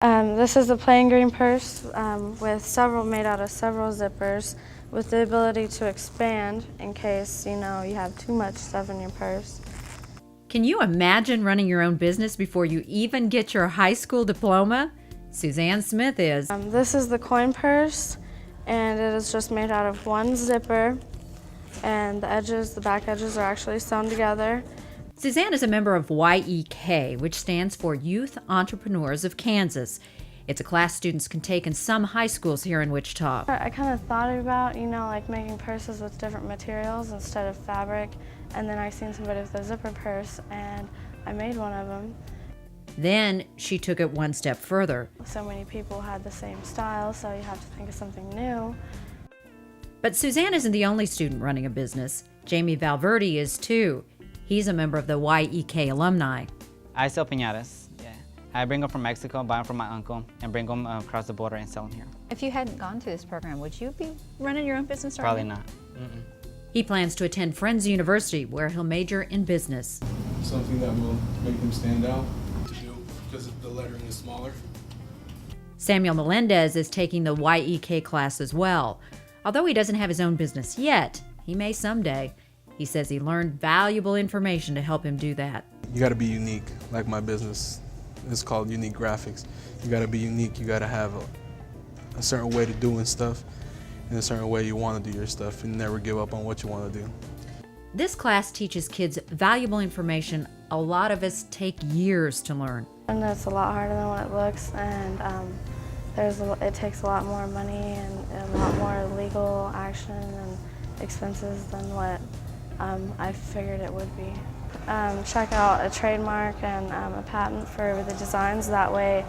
This is a plain green purse made out of several zippers with the ability to expand in case, you have too much stuff in your purse. Can you imagine running your own business before you even get your high school diploma? Suzanne Smith is. This is the coin purse, and it is just made out of one zipper, and the back edges are actually sewn together. Suzanne is a member of YEK, which stands for Youth Entrepreneurs of Kansas. It's a class students can take in some high schools here in Wichita. I kind of thought about, like making purses with different materials instead of fabric, and then I seen somebody with a zipper purse, and I made one of them. Then she took it one step further. So many people had the same style, so you have to think of something new. But Suzanne isn't the only student running a business. Jamie Valverde is too. He's a member of the YEK alumni. I sell piñatas, yeah. I bring them from Mexico, buy them from my uncle, and bring them across the border and sell them here. If you hadn't gone through this program, would you be running your own business right Probably now? not. Mm-mm. He plans to attend Friends University, where he'll major in business. Something that will make them stand out to do because the lettering is smaller. Samuel Melendez is taking the YEK class as well. Although he doesn't have his own business yet, he may someday. He says he learned valuable information to help him do that. You got to be unique, like my business is called Unique Graphics. You got to be unique. You got to have a certain way to doing stuff and a certain way you want to do your stuff and never give up on what you want to do. This class teaches kids valuable information a lot of us take years to learn. And it's a lot harder than what it looks, and it takes a lot more money and a lot more legal action and expenses than what I figured it would be. Check out a trademark and a patent for the designs. That way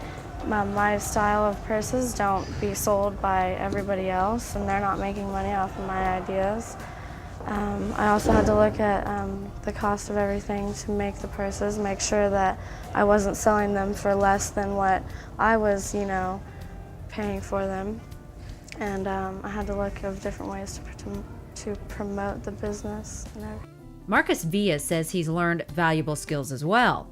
my style of purses don't be sold by everybody else and they're not making money off of my ideas. I also had to look at the cost of everything to make the purses, make sure that I wasn't selling them for less than what I was, paying for them. And I had to look at different ways to promote the business and everything. Marcus Villa says he's learned valuable skills as well.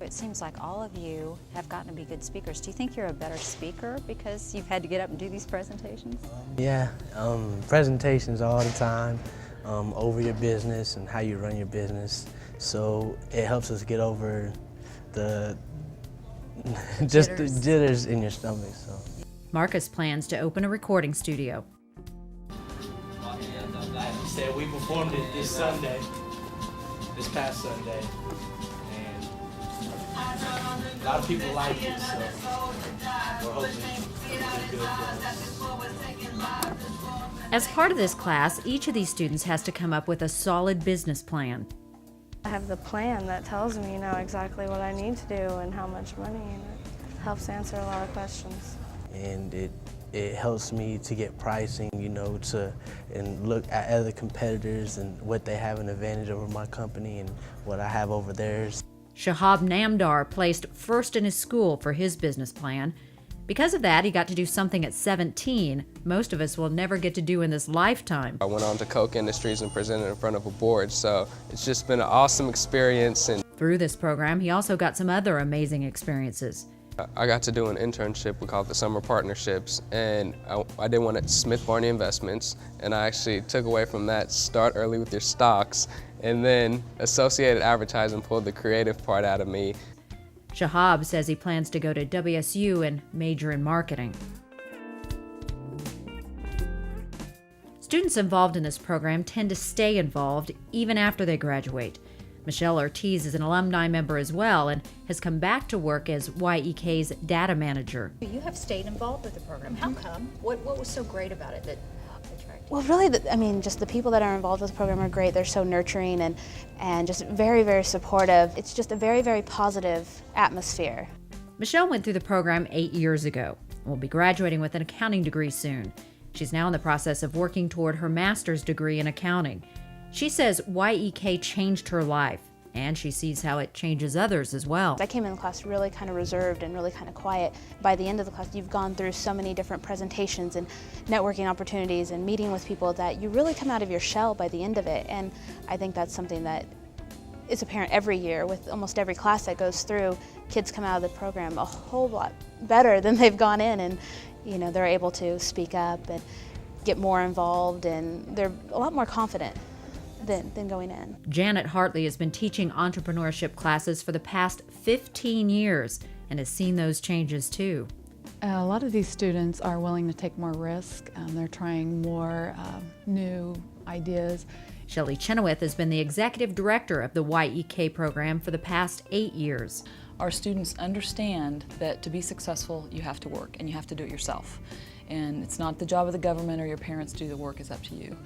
It seems like all of you have gotten to be good speakers. Do you think you're a better speaker because you've had to get up and do these presentations? Yeah, presentations all the time over your business and how you run your business. So it helps us get over the the jitters in your stomach. So. Marcus plans to open a recording studio. Said we performed it this past Sunday, and a lot of people liked it, so we're hoping it'll be good for us. As part of this class, each of these students has to come up with a solid business plan. I have the plan that tells me, exactly what I need to do and how much money, and it helps answer a lot of questions. And it helps me to get pricing, and look at other competitors and what they have an advantage over my company and what I have over theirs. Shahab Namdar placed first in his school for his business plan. Because of that, he got to do something at 17 most of us will never get to do in this lifetime. I went on to Coke Industries and presented in front of a board, so it's just been an awesome experience. And through this program, he also got some other amazing experiences. I got to do an internship, we call it the Summer Partnerships, and I did one at Smith Barney Investments, and I actually took away from that, start early with your stocks, and then Associated Advertising pulled the creative part out of me. Shahab says he plans to go to WSU and major in marketing. Students involved in this program tend to stay involved even after they graduate. Michelle Ortiz is an alumni member as well and has come back to work as YEK's data manager. You have stayed involved with the program. How come? What was so great about it that attracted you? Well, really, just the people that are involved with the program are great. They're so nurturing and just very, very supportive. It's just a very, very positive atmosphere. Michelle went through the program 8 years ago and will be graduating with an accounting degree soon. She's now in the process of working toward her master's degree in accounting. She says YEK changed her life, and she sees how it changes others as well. I came in the class really kind of reserved and really kind of quiet. By the end of the class, you've gone through so many different presentations and networking opportunities and meeting with people that you really come out of your shell by the end of it. And I think that's something that is apparent every year with almost every class that goes through. Kids come out of the program a whole lot better than they've gone in, and you know, they're able to speak up and get more involved, and they're a lot more confident than going in. Janet Hartley has been teaching entrepreneurship classes for the past 15 years and has seen those changes too. A lot of these students are willing to take more risk. They're trying more new ideas. Shelley Chenoweth has been the executive director of the YEK program for the past 8 years. Our students understand that to be successful, you have to work and you have to do it yourself. And it's not the job of the government or your parents to do the work, it's up to you.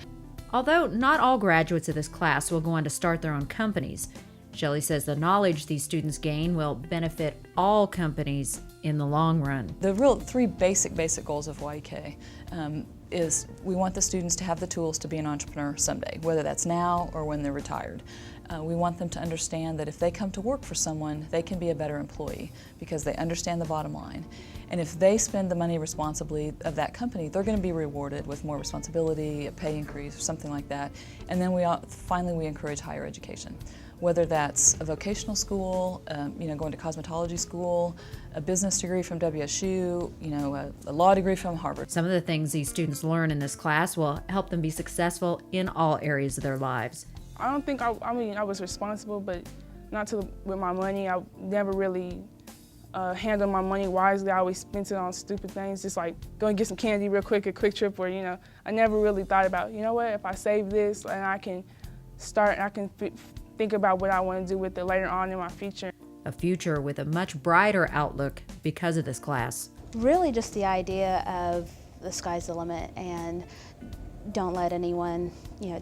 Although not all graduates of this class will go on to start their own companies, Shelley says the knowledge these students gain will benefit all companies in the long run. The real three basic goals of YEK is we want the students to have the tools to be an entrepreneur someday, whether that's now or when they're retired. We want them to understand that if they come to work for someone, they can be a better employee because they understand the bottom line. And if they spend the money responsibly of that company, they're going to be rewarded with more responsibility, a pay increase, or something like that. And then finally we encourage higher education, whether that's a vocational school, going to cosmetology school, a business degree from WSU, a law degree from Harvard. Some of the things these students learn in this class will help them be successful in all areas of their lives. I don't think, I was responsible, but not with my money. I never really handled my money wisely. I always spent it on stupid things, just like going to get some candy real quick, a quick trip, or, I never really thought about, if I save this and I can think about what I want to do with it later on in my future. A future with a much brighter outlook because of this class. Really just the idea of the sky's the limit, and don't let anyone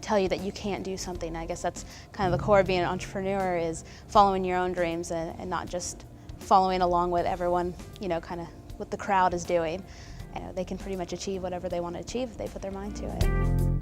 tell you that you can't do something. I guess that's kind of the core of being an entrepreneur, is following your own dreams and not just following along with everyone, kind of what the crowd is doing. They can pretty much achieve whatever they want to achieve if they put their mind to it.